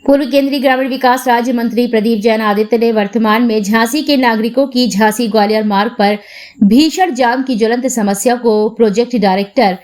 पूर्व केंद्रीय ग्रामीण विकास राज्य मंत्री प्रदीप जैन आदित्य ने वर्तमान में झांसी के नागरिकों की झांसी ग्वालियर मार्ग पर भीषण जाम की ज्वलंत समस्या को प्रोजेक्ट डायरेक्टर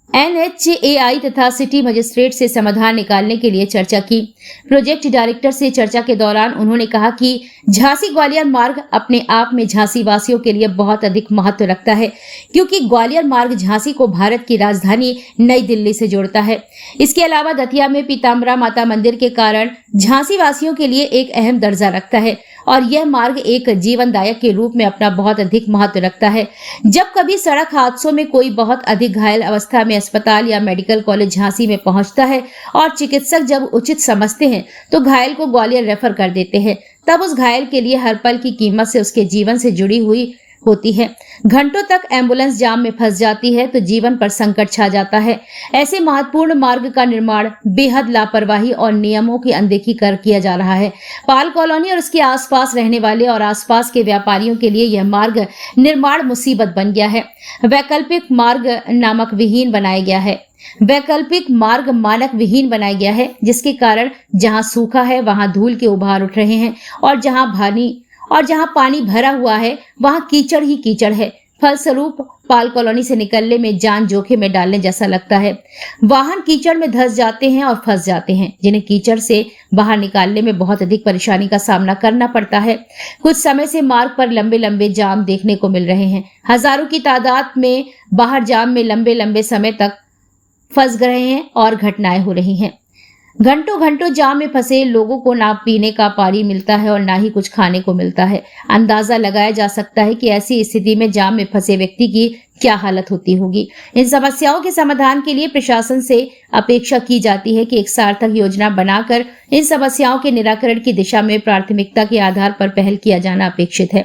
NHAI तथा सिटी मजिस्ट्रेट से समाधान निकालने के लिए चर्चा की। प्रोजेक्ट डायरेक्टर से चर्चा के दौरान उन्होंने कहा कि झांसी ग्वालियर मार्ग अपने आप में झांसी वासियों के लिए बहुत अधिक महत्व रखता है, क्योंकि ग्वालियर मार्ग झांसी को भारत की राजधानी नई दिल्ली से जोड़ता है। इसके अलावा दतिया में पीताम्बरा माता मंदिर के कारण झांसी वासियों के लिए एक अहम दर्जा रखता है और यह मार्ग एक जीवनदायक के रूप में अपना बहुत अधिक महत्व रखता है। जब कभी सड़क हादसों में कोई बहुत अधिक घायल अवस्था में अस्पताल या मेडिकल कॉलेज झांसी में पहुंचता है और चिकित्सक जब उचित समझते हैं तो घायल को ग्वालियर रेफर कर देते हैं, तब उस घायल के लिए हर पल की कीमत से उसके जीवन से जुड़ी हुई होती है। घंटों तक एम्बुलेंस जाम में फंस जाती है तो जीवन पर संकट छा जाता है। ऐसे महत्वपूर्ण मार्ग का निर्माण बेहद लापरवाही और नियमों की अनदेखी कर किया जा रहा है। पाल कॉलोनी और उसके आसपास रहने वाले और आसपास के व्यापारियों के लिए यह मार्ग निर्माण मुसीबत बन गया है। वैकल्पिक मार्ग मानक विहीन बनाया गया है, जिसके कारण जहां सूखा है वहां धूल के उभार उठ रहे हैं और जहां पानी भरा हुआ है वहां कीचड़ ही कीचड़ है। फलस्वरूप पाल कॉलोनी से निकलने में जान जोखिम में डालने जैसा लगता है। वाहन कीचड़ में धंस जाते हैं और फंस जाते हैं, जिन्हें कीचड़ से बाहर निकालने में बहुत अधिक परेशानी का सामना करना पड़ता है। कुछ समय से मार्ग पर लंबे लंबे जाम देखने को मिल रहे हैं। हजारों की तादाद में बाहर जाम में लंबे लंबे समय तक फंस गए हैं और घटनाएं हो रही हैं। घंटों घंटों जाम में फंसे लोगों को ना पीने का पानी मिलता है और ना ही कुछ खाने को मिलता है। अंदाजा लगाया जा सकता है कि ऐसी स्थिति में जाम में फंसे व्यक्ति की क्या हालत होती होगी। इन समस्याओं के समाधान के लिए प्रशासन से अपेक्षा की जाती है कि एक सार्थक योजना बनाकर इन समस्याओं के निराकरण की दिशा में प्राथमिकता के आधार पर पहल किया जाना अपेक्षित है।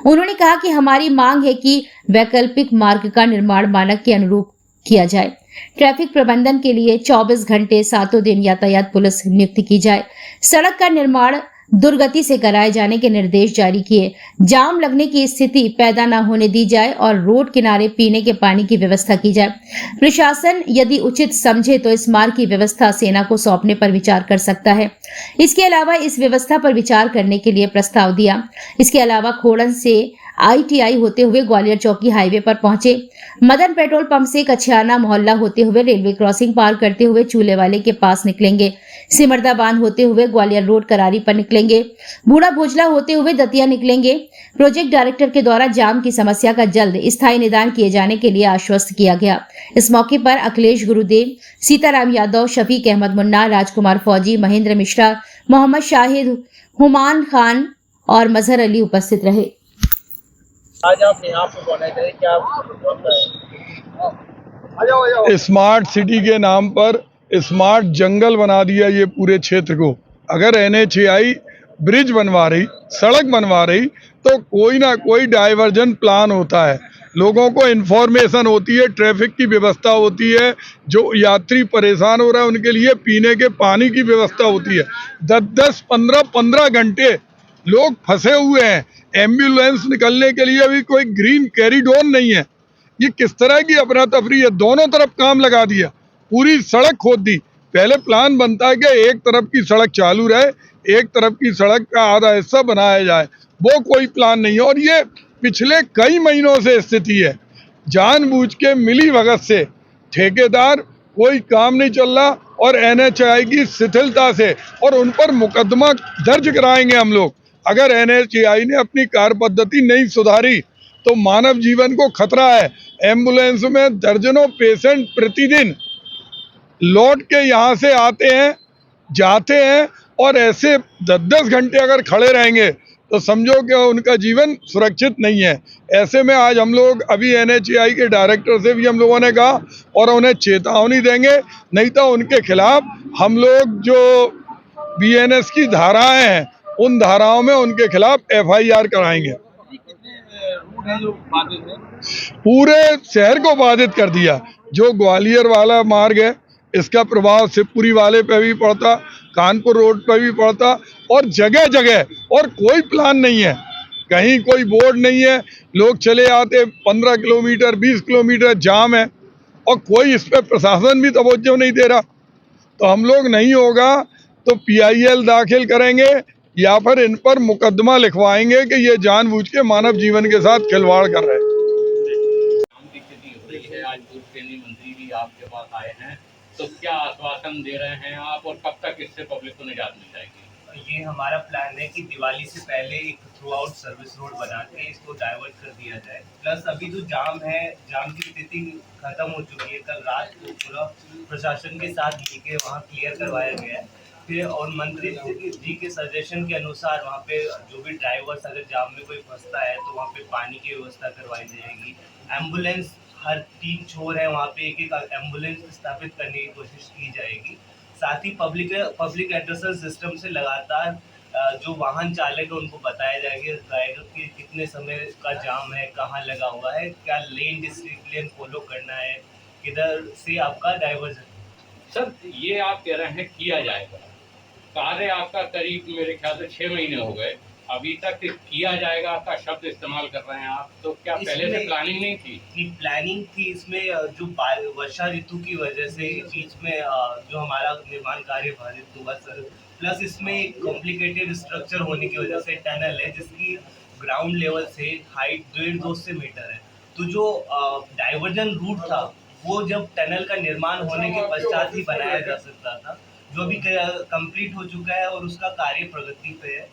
उन्होंने कहा कि हमारी मांग है कि वैकल्पिक मार्ग का निर्माण मानक के अनुरूप किया जाए। ट्रैफिक प्रबंधन के लिए 24 घंटे 7 दिन यातायात पुलिस नियुक्त की जाए। सड़क का निर्माण दुर्गति से कराए जाने के निर्देश जारी किए। जाम लगने की स्थिति पैदा न होने दी जाए और रोड किनारे पीने के पानी की व्यवस्था की जाए। प्रशासन यदि उचित समझे तो इस मार्ग की व्यवस्था सेना को सौंपने पर विचार कर सकता है। इसके अलावा इस व्यवस्था पर विचार करने के लिए प्रस्ताव दिया। इसके अलावा खोड़न से ITI होते हुए ग्वालियर चौकी हाईवे पर पहुंचे। मदन पेट्रोल पंप से कछियाना मोहल्ला होते हुए रेलवे क्रॉसिंग पार करते हुए चूल्हे वाले के पास निकलेंगे। सिमरदा बांध होते हुए ग्वालियर रोड करारी पर निकलेंगे। बूढ़ा भोजला होते हुए दतिया निकलेंगे। प्रोजेक्ट डायरेक्टर के द्वारा जाम की समस्या का जल्द स्थायी निदान किए जाने के लिए आश्वस्त किया गया। इस मौके पर अखिलेश गुरुदेव, सीताराम यादव, शफीक अहमद मुन्ना, राजकुमार फौजी, महेंद्र मिश्रा, मोहम्मद शाहिद, हुमान खान और मजहर अली उपस्थित रहे। आज आप यहाँ पे बोले थे क्या स्मार्ट सिटी के नाम पर स्मार्ट जंगल बना दिया ये पूरे क्षेत्र को। अगर NHAI ब्रिज बनवा रही, सड़क बनवा रही तो कोई ना कोई डाइवर्जन प्लान होता है, लोगों को इन्फॉर्मेशन होती है, ट्रैफिक की व्यवस्था होती है, जो यात्री परेशान हो रहा है उनके लिए पीने के पानी की व्यवस्था होती है। 10-10, 15-15 घंटे लोग फंसे हुए हैं। एम्बुलेंस निकलने के लिए भी कोई ग्रीन कॉरिडोर नहीं है। ये किस तरह की अफरा तफरी है। दोनों तरफ काम लगा दिया, पूरी सड़क खोद दी। पहले प्लान बनता है कि एक तरफ की सड़क चालू रहे, एक तरफ की सड़क का आधा हिस्सा बनाया जाए, वो कोई प्लान नहीं है। और ये पिछले कई महीनों से स्थिति है। जानबूझ के मिली भगत से ठेकेदार कोई काम नहीं चल रहा और NHAI की शिथिलता से, और उन पर मुकदमा दर्ज कराएंगे हम लोग। अगर NHAI ने अपनी कार्य पद्धति नहीं सुधारी तो मानव जीवन को खतरा है। एम्बुलेंस में दर्जनों पेशेंट प्रतिदिन लौट के यहाँ से आते हैं, जाते हैं, और ऐसे 10-10 घंटे अगर खड़े रहेंगे तो समझो कि उनका जीवन सुरक्षित नहीं है। ऐसे में आज हम लोग अभी NHAI के डायरेक्टर से भी हम लोगों ने कहा और उन्हें चेतावनी देंगे, नहीं तो उनके खिलाफ हम लोग जो BNS की धाराएं हैं उन धाराओं में उनके खिलाफ FIR कराएंगे। पूरे शहर को बाधित कर दिया। जो ग्वालियर वाला मार्ग है इसका प्रभाव शिवपुरी वाले पे भी पड़ता, कानपुर रोड पे भी पड़ता, और जगह जगह, और कोई प्लान नहीं है, कहीं कोई बोर्ड नहीं है। लोग चले आते 15 किलोमीटर 20 किलोमीटर जाम है और कोई इस पे प्रशासन भी तवज्जो नहीं दे रहा। तो हम लोग नहीं होगा तो पीआईएल दाखिल करेंगे या फिर इन पर मुकदमा लिखवाएंगे कि ये जानबूझ के मानव जीवन के साथ खिलवाड़ कर रहे हैं। काम की स्थिति हो रही है। आज पूर्व केंद्रीय मंत्री भी आपके पास आए हैं, तो क्या आश्वासन दे रहे हैं आप और कब तक इससे पब्लिक को निजात मिल जाएगी? ये हमारा प्लान है कि दिवाली से पहले एक थ्रू आउट सर्विस रोड बना के इसको डाइवर्ट कर दिया जाए। प्लस अभी जो जाम है, जाम की स्थिति खत्म हो चुकी है। कल रात को पूरा प्रशासन के साथ मिलकर वहाँ क्लियर करवाया गया है। फिर और मंत्री जी के सजेशन के अनुसार वहाँ पे जो भी ड्राइवर्स अगर जाम में कोई फंसता है तो वहाँ पे पानी की व्यवस्था करवाई जाएगी। एम्बुलेंस हर 3 छोर है, वहाँ पे एक एम्बुलेंस स्थापित करने की कोशिश की जाएगी। साथ ही पब्लिक एड्रेसिंग सिस्टम से लगातार जो वाहन चालक है उनको बताया जाएगा कि कितने समय का जाम है, कहाँ लगा हुआ है, क्या लेन डिसिप्लिन फॉलो करना है, किधर से आपका डाइवर्जन। सर, ये आप कह रहे हैं किया जाएगा, कार्य आपका करीब मेरे ख्याल से 6 महीने हो गए, अभी तक किया जाएगा का शब्द इस्तेमाल कर रहे हैं आप, तो क्या पहले से प्लानिंग नहीं थी? प्लानिंग थी इसमें। जो वर्षा ऋतु की वजह से बीच में जो हमारा निर्माण कार्य बाधित हुआ सर। प्लस इसमें कॉम्प्लिकेटेड स्ट्रक्चर होने की वजह से टनल है जिसकी ग्राउंड लेवल से हाइट 1.5-2 मीटर है। तो जो डाइवर्जन रूट था वो जब टनल का निर्माण होने के पश्चात ही बनाया जा सकता था, जो अभी कंप्लीट हो चुका है और उसका कार्य प्रगति पे है।